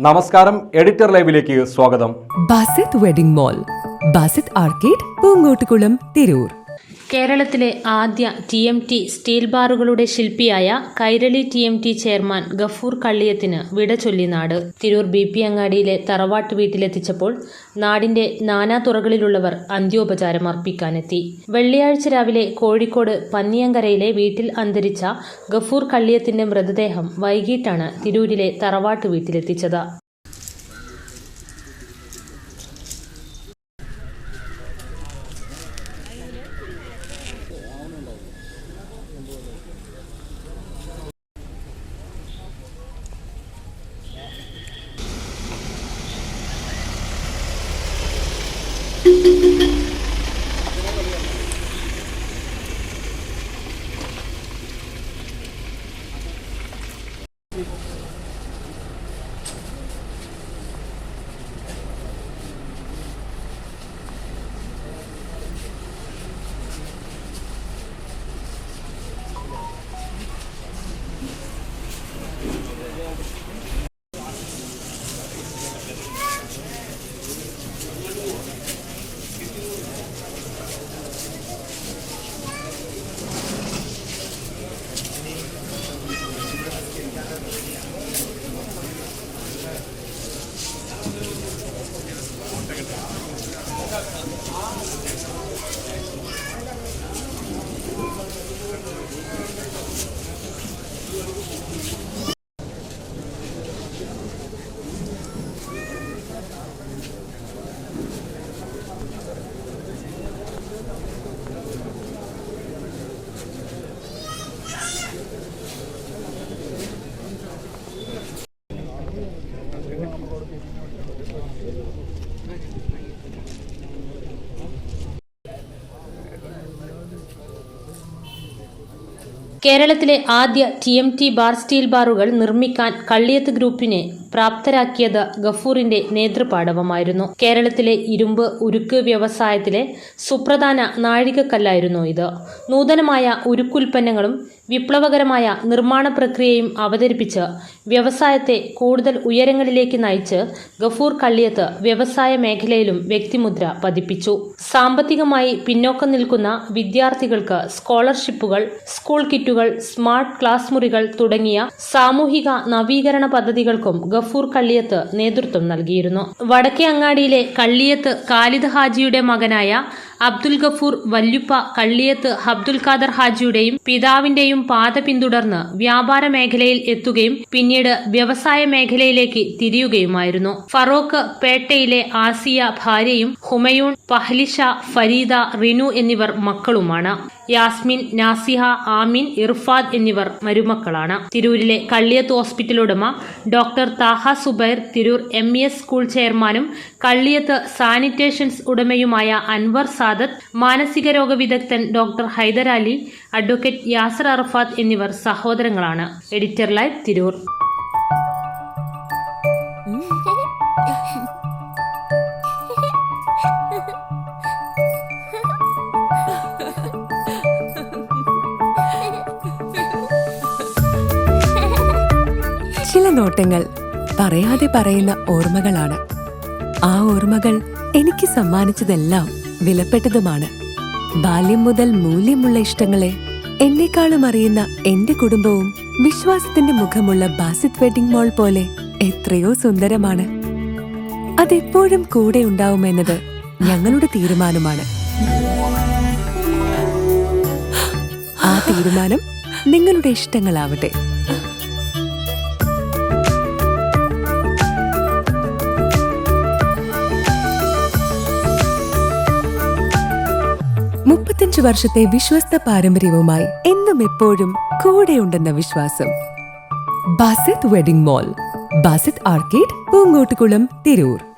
നമസ്കാരം, എഡിറ്റർ ലൈവിലേക്ക് സ്വാഗതം. Basith wedding mall, Basith arcade, Poongottukulam, Tirur. കേരളത്തിലെ ആദ്യ TMT സ്റ്റീൽ ബാറുകളുടെ ശില്പിയായ കൈരളി TMT ചെയർമാൻ ഗഫൂർ കള്ളിയത്തിന് വിട ചൊല്ലി നാട്. തിരൂർ BP അങ്ങാടിയിലെ തറവാട്ട് വീട്ടിലെത്തിച്ചപ്പോൾ നാടിന്റെ നാനാതുറകളിലുള്ളവർ അന്ത്യോപചാരം അർപ്പിക്കാനെത്തി. വെള്ളിയാഴ്ച രാവിലെ കോഴിക്കോട് പന്നിയങ്കരയിലെ വീട്ടിൽ അന്തരിച്ച ഗഫൂർ കള്ളിയത്തിന്റെ മൃതദേഹം വൈകിട്ടാണ് തിരൂരിലെ തറവാട്ട് വീട്ടിലെത്തിച്ചത്. കേരളത്തിലെ ആദ്യ TMT ബാർ സ്റ്റീൽ ബാറുകൾ നിർമ്മിക്കാൻ കള്ളിയത്ത് ഗ്രൂപ്പിനെ പ്രാപ്തരാക്കിയത് ഗഫൂറിന്റെ നേതൃപാടവമായിരുന്നു. കേരളത്തിലെ ഇരുമ്പ് ഉരുക്ക് വ്യവസായത്തിലെ സുപ്രധാന നാഴികക്കല്ലായിരുന്നു ഇത്. നൂതനമായ ഉരുക്കുൽപ്പന്നങ്ങളും വിപ്ലവകരമായ നിർമ്മാണ പ്രക്രിയയും അവതരിപ്പിച്ച് വ്യവസായത്തെ കൂടുതൽ ഉയരങ്ങളിലേക്ക് നയിച്ച് ഗഫൂർ കള്ളിയത്ത് വ്യവസായ മേഖലയിലും വ്യക്തിമുദ്ര പതിപ്പിച്ചു. സാമ്പത്തികമായി പിന്നോക്കം നിൽക്കുന്ന വിദ്യാർത്ഥികൾക്ക് സ്കോളർഷിപ്പുകൾ, സ്കൂൾ കിറ്റുകൾ, സ്മാർട്ട് ക്ലാസ് മുറികൾ തുടങ്ങിയ സാമൂഹിക നവീകരണ പദ്ധതികൾക്കും ഗഫൂർ കള്ളിയത്ത് നേതൃത്വം നൽകിയിരുന്നു. വടക്കേ അങ്ങാടിയിലെ കള്ളിയത്ത് ഖാലിദ് ഹാജിയുടെ മകനായ അബ്ദുൽ ഗഫൂർ വല്യുപ്പ കള്ളിയത്ത് അബ്ദുൽ ഖാദർ ഹാജിയുടെയും പിതാവിന്റെയും പാത പിന്തുടർന്ന് വ്യാപാര മേഖലയിൽ എത്തുകയും പിന്നീട് വ്യവസായ മേഖലയിലേക്ക് തിരിയുകയുമായിരുന്നു. ഫറോക്ക് പേട്ടയിലെ ആസിയ ഭാര്യയും ഹുമയൂൺ, പഹ്ലിഷ, ഫരീദ, റിനു എന്നിവർ മക്കളുമാണ്. യാസ്മിൻ, നാസിഹ, ആമിൻ, ഇർഫാദ് എന്നിവർ മരുമക്കളാണ്. തിരൂരിലെ കള്ളിയത്ത് ഹോസ്പിറ്റൽ ഉടമ doctor Thaha Zubair, Tirur MES school ചെയർമാനും കള്ളിയത്ത് സാനിറ്റേഷൻസ് ഉടമയുമായ അൻവർ സാദത്ത്, മാനസിക രോഗ വിദഗ്ധൻ ഡോക്ടർ ഹൈദരാലി, അഡ്വക്കേറ്റ് യാസർ അറഫാത്ത് എന്നിവർ സഹോദരങ്ങളാണ്. Editor live, Tirur. ചില നോട്ടങ്ങൾ പറയാതെ പറയുന്ന ഓർമ്മകളാണ്. ആ ഓർമ്മകൾ എനിക്ക് സമ്മാനിച്ചതെല്ലാം വിലപ്പെട്ടതുമാണ്. ബാല്യം മുതൽ മൂല്യമുള്ള ഇഷ്ടങ്ങളെ എന്നെക്കാളും അറിയുന്ന എന്റെ കുടുംബവും വിശ്വാസത്തിന്റെ മുഖമുള്ള ബാസിത് വെഡിംഗ് മോൾ പോലെ എത്രയോ സുന്ദരമാണ്. അതെപ്പോഴും കൂടെ ഉണ്ടാവുമെന്നത് ഞങ്ങളുടെ തീരുമാനമാണ്. ആ തീരുമാനം നിങ്ങളുടെ ഇഷ്ടങ്ങളാവട്ടെ. വർഷത്തെ വിശ്വസ്ത പാരമ്പര്യവുമായി എന്നും എപ്പോഴും കൂടെയുണ്ടെന്ന വിശ്വാസം. Basith wedding mall, Basith arcade, Poongottukulam, Tirur.